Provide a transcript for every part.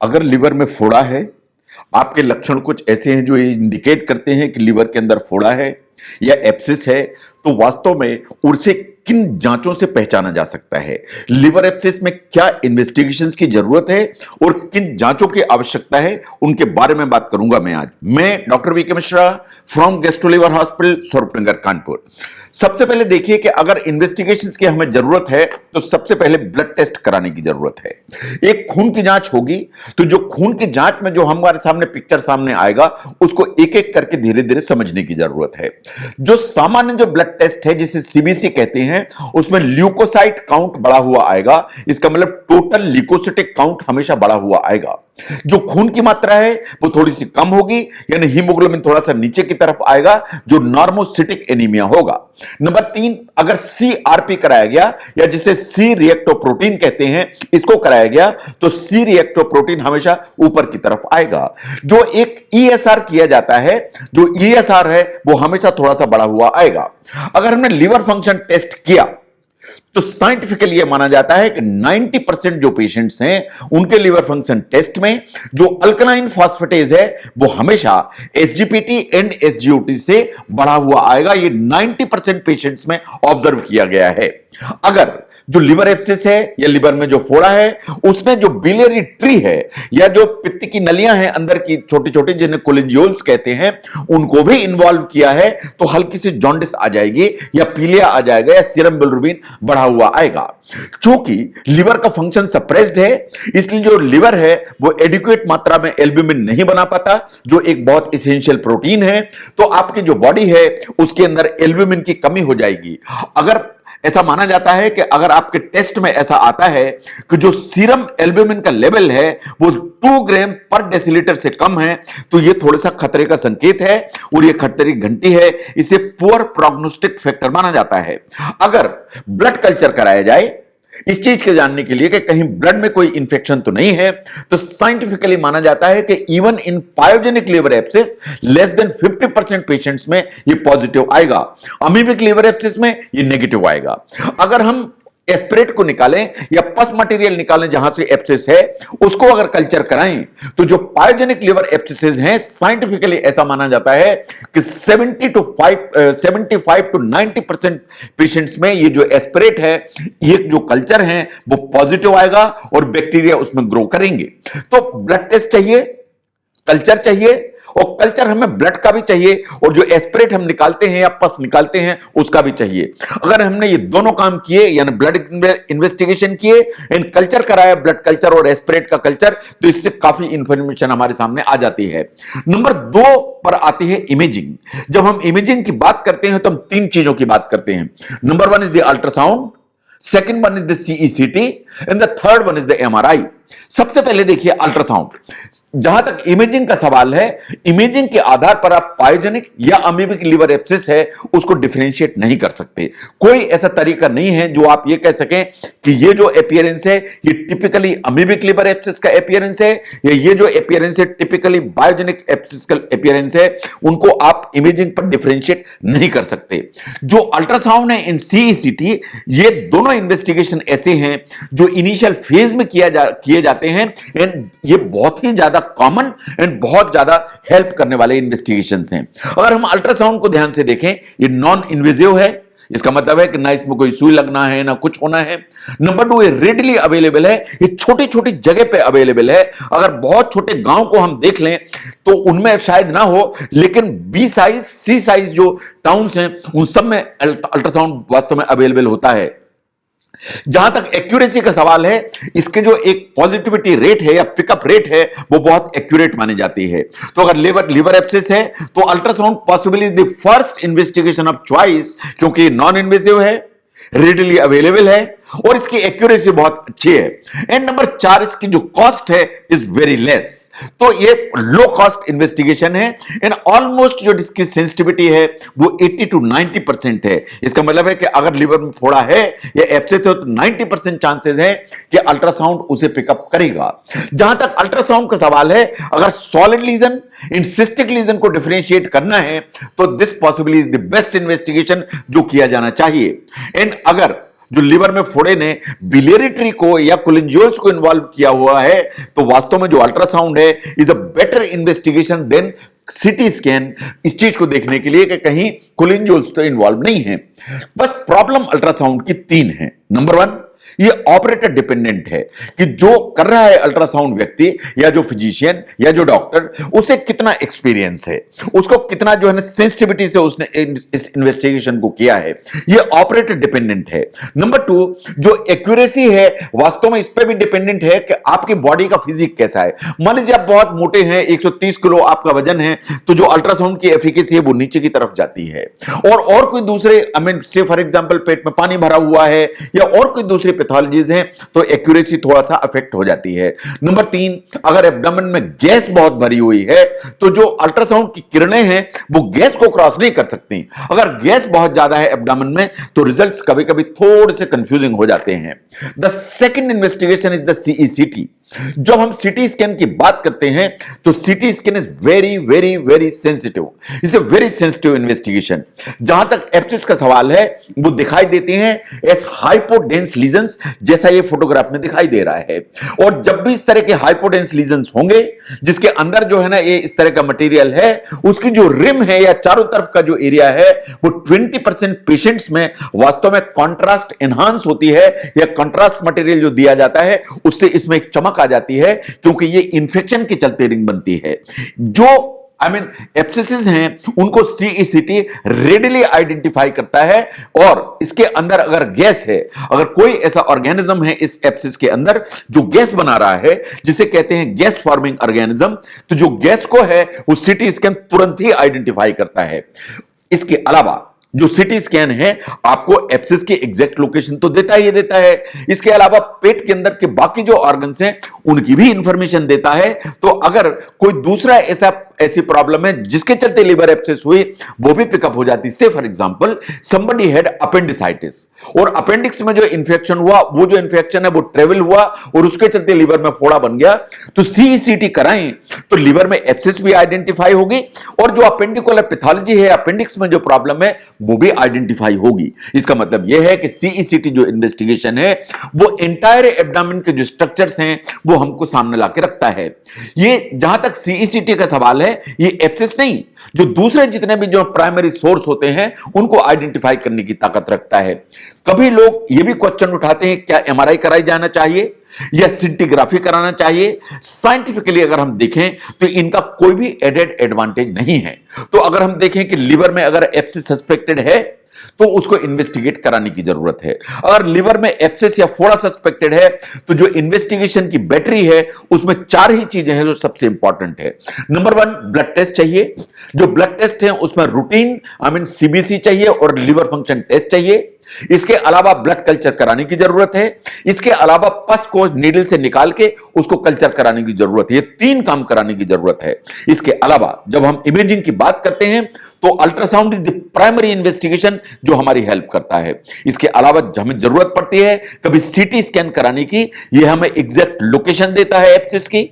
अगर लिवर में फोड़ा है, आपके लक्षण कुछ ऐसे हैं जो इंडिकेट करते हैं कि लिवर के अंदर फोड़ा है या एब्सिस है, तो वास्तव में उसे किन जांचों से पहचाना जा सकता है, लिवर एब्सिस में क्या इन्वेस्टिगेशंस की जरूरत है और किन जांचों की आवश्यकता है, उनके बारे में बात करूंगा मैं आज। मैं doctor VK Mishra from gastro liver hospital, Swaroopnagar, Kanpur. सबसे पहले देखिए कि अगर इन्वेस्टिगेशंस की हमें जरूरत है तो सबसे पहले ब्लड टेस्ट कराने की जरूरत है। एक खून की जांच होगी, तो जो खून की जांच में जो हमारे सामने पिक्चर सामने आएगा उसको एक एक करके धीरे धीरे समझने की जरूरत है। जो सामान्य जो ब्लड टेस्ट है जिसे सीबीसी कहते हैं, उसमें ल्यूकोसाइट काउंट बढ़ा हुआ आएगा। इसका मतलब टोटल ल्यूकोसिटिक काउंट हमेशा बढ़ा हुआ आएगा। जो खून की मात्रा है वो थोड़ी सी कम होगी, यानी हीमोग्लोबिन थोड़ा सा नीचे की तरफ आएगा, जो नॉर्मोसिटिक एनीमिया होगा। नंबर 3, अगर सीआरपी कराया गया या जिसे सी रिएक्टोप्रोटीन कहते हैं, इसको कराया गया, तो सी रिएक्टोप्रोटीन हमेशा ऊपर की तरफ आएगा। जो एक ईएसआर किया जाता है, जो ईएसआर है वो हमेशा थोड़ा सा बढ़ा हुआ आएगा। अगर हमने लिवर फंक्शन टेस्ट किया तो साइंटिफिकली यह माना जाता है कि 90% जो पेशेंट्स हैं उनके लिवर फंक्शन टेस्ट में जो अल्कलाइन फॉस्फेटेज है वो हमेशा एसजीपीटी एंड एसजीओटी से बढ़ा हुआ आएगा। ये 90% पेशेंट्स में ऑब्जर्व किया गया है। अगर जो लिवर एब्सिस है या लिवर में जो फोड़ा है उसमें जो बिलियरी ट्री है या जो पित्त की नलियां हैं अंदर की छोटी छोटी, जिन्हें कोलिंजियोल्स कहते हैं, उनको भी इन्वॉल्व किया है, तो हल्की सी जॉन्डिस आ जाएगी या पीलिया आ जाएगा या सीरम बिलिरुबिन बढ़ा हुआ आएगा। क्योंकि लिवर का फंक्शन सप्रेस्ड है, इसलिए जो लिवर है वो एडिक्वेट मात्रा में एल्ब्यूमिन नहीं बना पाता, जो एक बहुत इसेंशियल प्रोटीन है। तो आपकी जो बॉडी है उसके अंदर एल्ब्यूमिन की कमी हो जाएगी। अगर ऐसा माना जाता है कि अगर आपके टेस्ट में ऐसा आता है कि जो सीरम एल्ब्यूमिन का लेवल है वो 2 ग्राम पर डेसीलीटर से कम है, तो यह थोड़ा सा खतरे का संकेत है और यह खतरे की घंटी है। इसे पुअर प्रोग्नोस्टिक फैक्टर माना जाता है। अगर ब्लड कल्चर कराया जाए इस चीज के जानने के लिए कि कहीं ब्लड में कोई इंफेक्शन तो नहीं है, तो साइंटिफिकली माना जाता है कि even in pyogenic liver abscess less than 50% patients में ये पॉजिटिव आएगा। अमीबिक लिवर एब्सिस में ये नेगेटिव आएगा। अगर हम एस्पिरेट को निकालें या पस मटेरियल निकालें जहां से एब्सिस है, उसको अगर कल्चर कराएं, तो जो पायोजेनिक लिवर एब्सिस हैं साइंटिफिकली ऐसा माना जाता है कि 75 to 90% पेशेंट्स में ये जो एस्पिरेट है, ये जो कल्चर है वो पॉजिटिव आएगा और बैक्टीरिया उसमें ग्रो करेंगे। तो ब्लड टेस्ट चाहिए, कल्चर चाहिए, और कल्चर हमें ब्लड का भी चाहिए और जो एस्पिरेट हम निकालते हैं या पस निकालते हैं उसका भी चाहिए। अगर हमने ये दोनों काम किए, यानी ब्लड इन्वेस्टिगेशन किए एंड कल्चर कराया, ब्लड कल्चर और एस्पिरेट का कल्चर, तो इससे काफी इंफॉर्मेशन हमारे सामने आ जाती है। नंबर 2 पर आती है इमेजिंग। जब हम इमेजिंग की बात करते हैं तो हम 3 चीजों की बात करते हैं। Number 1 is the ultrasound, second one is the CECT and the third one is the MRI. सबसे पहले देखिए अल्ट्रासाउंड। जहां तक इमेजिंग का सवाल है, इमेजिंग के आधार पर आप पायोजेनिक या अमीबिक लिवर एब्सिस है उसको डिफरेंशिएट नहीं कर सकते। कोई ऐसा तरीका नहीं है जो आप ये कह सकें कि ये जो अपीयरेंस है ये टिपिकली अमीबिक लिवर एब्सिस का अपीयरेंस है या ये जो अपीयरेंस है टिपिकली बायोजेनिक एब्सिस का अपीयरेंस है। उनको आप इमेजिंग पर डिफरेंशिएट नहीं कर सकते। जो अल्ट्रासाउंड है इन सीईसीटी, ये दोनों इन्वेस्टिगेशन ऐसे हैं जो इनिशियल फेज में किए जाते हैं एंड ये बहुत ही ज्यादा कॉमन एंड बहुत ज्यादा हेल्प करने वाले इन्वेस्टिगेशंस हैं। अगर हम अल्ट्रासाउंड को ध्यान से देखें, ये नॉन इन्वेजिव है, इसका मतलब है कि ना इसमें कोई सुई लगना है ना कुछ होना है। नंबर 2, ये रेडली अवेलेबल है, ये छोटी छोटी जगह पे अवेलेबल है। अगर बहुत छोटे गांव को हम देख लें तो उनमें शायद ना हो, लेकिन बी साइज सी साइज जो टाउन्स हैं उन सब में अल्ट्रासाउंड वास्तव में अवेलेबल होता है। जहां तक एक्यूरेसी का सवाल है, इसके जो एक पॉजिटिविटी रेट है या पिकअप रेट है वो बहुत एक्यूरेट मानी जाती है। तो अगर लिवर एब्सिस है तो ultrasound possibly is the first investigation of choice, क्योंकि नॉन इन्वेसिव है, रेडली अवेलेबल है और इसकी एक्यूरेसी बहुत अच्छी है। एंड नंबर 4, इसकी जो कॉस्ट है इज वेरी लेस। तो ये लो कॉस्ट इन्वेस्टिगेशन है एंड ऑलमोस्ट जो इसकी सेंसिटिविटी है वो 80 to 90% है। इसका मतलब है कि अगर लिवर में फोड़ा है या एब्सिस है तो 90% चांसेस है कि अल्ट्रासाउंड उसे पिकअप करेगा। जहां तक अल्ट्रासाउंड का सवाल है, अगर solid lesion in cystic lesion को डिफरेंशिएट करना है तो this possibly is the best investigation जो किया जाना चाहिए। एंड अगर जो लिवर में फोड़े ने बिलियरी ट्री को या कोलिंजियोल्स को इन्वॉल्व किया हुआ है, तो वास्तव में जो अल्ट्रासाउंड है is a better investigation than CT scan, इस चीज को देखने के लिए कि कहीं कोलिंजियोल्स तो इन्वॉल्व नहीं है। बस प्रॉब्लम अल्ट्रासाउंड की 3 है। नंबर 1, ये ऑपरेटर डिपेंडेंट है कि जो कर रहा है अल्ट्रासाउंड व्यक्ति या जो फिजिशियन या जो डॉक्टर, उसे कितना एक्सपीरियंस है, उसको कितना जो है ना सेंसिटिविटी से उसने इस इन्वेस्टिगेशन को किया है, ये ऑपरेटर डिपेंडेंट है। नंबर 2, जो एक्यूरेसी है वास्तव में इस पे भी डिपेंडेंट है कि आपकी बॉडी का फिजिक कैसा है। मान लीजिए आप बहुत मोटे हैं, 130 किलो आपका वजन है, तो जो अल्ट्रासाउंड की एफिकेसी है वो नीचे की तरफ जाती है। और कोई दूसरे आई मीन से फॉर एग्जांपल पेट में पानी भरा हुआ है या और कोई दूसरी पैथोलॉजीज हैं, तो एक्यूरेसी थोड़ा सा अफेक्ट हो जाती है। नंबर 3, अगर एब्डोमेन में गैस बहुत भरी हुई है तो जो अल्ट्रासाउंड की किरणें हैं वो गैस को क्रॉस नहीं कर सकती। अगर गैस बहुत ज्यादा है एब्डोमेन में तो रिजल्ट्स कभी-कभी थोड़े से कंफ्यूजिंग हो जाते हैं। The second investigation is the CECT. जब हम सीटी स्कैन की बात करते हैं तो CT scan is very very very sensitive, it's a very sensitive investigation. जहां तक एब्सिस का सवाल है, वो दिखाई देते हैं एज हाइपोडेंस लीजन्स, जैसा ये फोटोग्राफ में दिखाई दे रहा है। और जब भी इस तरह के हाइपोडेंस लीजन्स होंगे जिसके अंदर जो है ना ये इस तरह का मटेरियल है, उसकी जो रिम है या चारों तरफ का जो एरिया है वो 20% पेशेंट्स में वास्तव में कॉन्ट्रास्ट एनहांस होती है, या कॉन्ट्रास्ट मटेरियल जो दिया जाता है उससे इसमें एक चमक आ जाती है, क्योंकि ये इंफेक्शन के चलते रिंग बनती है। जो एब्सेसिस हैं उनको सीईसीटी रेडिली आइडेंटिफाई करता है, और इसके अंदर अगर गैस है, अगर कोई ऐसा ऑर्गेनिज्म है इस एब्सेस के अंदर जो गैस बना रहा है, जिसे कहते हैं गैस फॉर्मिंग ऑर्गेनिज्म, तो जो गैस को है वो सीटी स्कैन तुरंत ही आइडेंटिफाई करता है। इसके अलावा जो सीटी स्कैन है आपको एब्सेस की एग्जैक्ट लोकेशन तो देता ही देता है, इसके अलावा पेट के अंदर के बाकी जो ऑर्गन्स हैं उनकी भी इंफॉर्मेशन देता है। तो अगर कोई दूसरा ऐसी प्रॉब्लम है जिसके चलते लिवर एब्सेस हुई, वो भी पिकअप हो जाती। से for example somebody had appendicitis, और अपेंडिक्स में जो इन्फेक्शन हुआ, वो जो इन्फेक्शन है वो ट्रेवल हुआ और उसके चलते लिवर में फोड़ा बन गया, तो सीईसीटी कराएं तो लिवर में एब्सेस भी आइडेंटिफाई होगी, और जो अपेंडिकुलर पैथोलॉजी है, अपेंडिक्स में जो प्रॉब्लम है वो भी आइडेंटिफाई होगी। इसका मतलब यह है कि सीईसीटी जो इन्वेस्टिगेशन है वो एंटायर एब्डोमेन के जो स्ट्रक्चर्स हैं वो हमको सामने लाके रखता है। ये जहां तक सीईसीटी का सवाल है, ये एब्सेस नहीं, जो दूसरे जितने भी जो प्राइमरी सोर्स होते हैं उनको आइडेंटिफाई करने की ताकत रखता है। कभी लोग ये भी क्वेश्चन उठाते हैं क्या एमआरआई कराई जाना चाहिए या सिंटिग्राफी कराना चाहिए। साइंटिफिकली अगर हम देखें तो इनका कोई भी एडेड एडवांटेज नहीं है। तो अगर हम देखें कि लिवर में अगर एब्सेस सस्पेक्टेड है तो उसको इन्वेस्टिगेट कराने की जरूरत है। अगर लिवर में एब्सेस या फोड़ा सस्पेक्टेड है तो जो इन्वेस्टिगेशन की बैटरी है उसमें 4 ही चीजें हैं जो सबसे इंपॉर्टेंट है। नंबर 1, ब्लड टेस्ट चाहिए। जो ब्लड टेस्ट है उसमें रूटीन सीबीसी चाहिए और लिवर फंक्शन टेस्ट चाहिए। इसके अलावा ब्लड कल्चर कराने की जरूरत है। इसके अलावा पस को नीडल से निकाल के उसको कल्चर कराने की जरूरत है। ये 3 काम कराने की जरूरत है। इसके अलावा जब हम इमेजिंग की बात करते हैं तो ultrasound is the primary investigation जो हमारी हेल्प करता है। इसके अलावा हमें जरूरत पड़ती है कभी सीटी स्कैन कराने की, यह हमें एग्जैक्ट लोकेशन देता है एब्सेस की,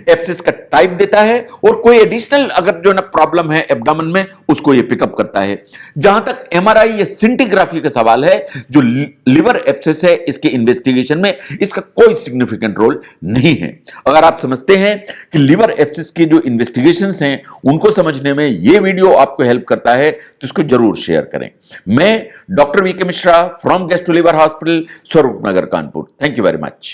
एब्सेस का टाइप देता है, और कोई एडिशनल अगर जो ना प्रॉब्लम है एब्डोमेन में उसको ये पिकअप करता है। जहां तक एमआरआई या सिंटिग्राफी का सवाल है, जो लिवर एब्सेस है इसके इन्वेस्टिगेशन में इसका कोई सिग्निफिकेंट रोल नहीं है। अगर आप समझते हैं कि लिवर एब्सेस की जो इन्वेस्टिगेशंस हैं उनको समझने में ये वीडियो आपको हेल्प करता है तो इसको जरूर शेयर करें। मैं doctor VK Mishra from gastro liver hospital, Swaroop Nagar, Kanpur. Thank you very much.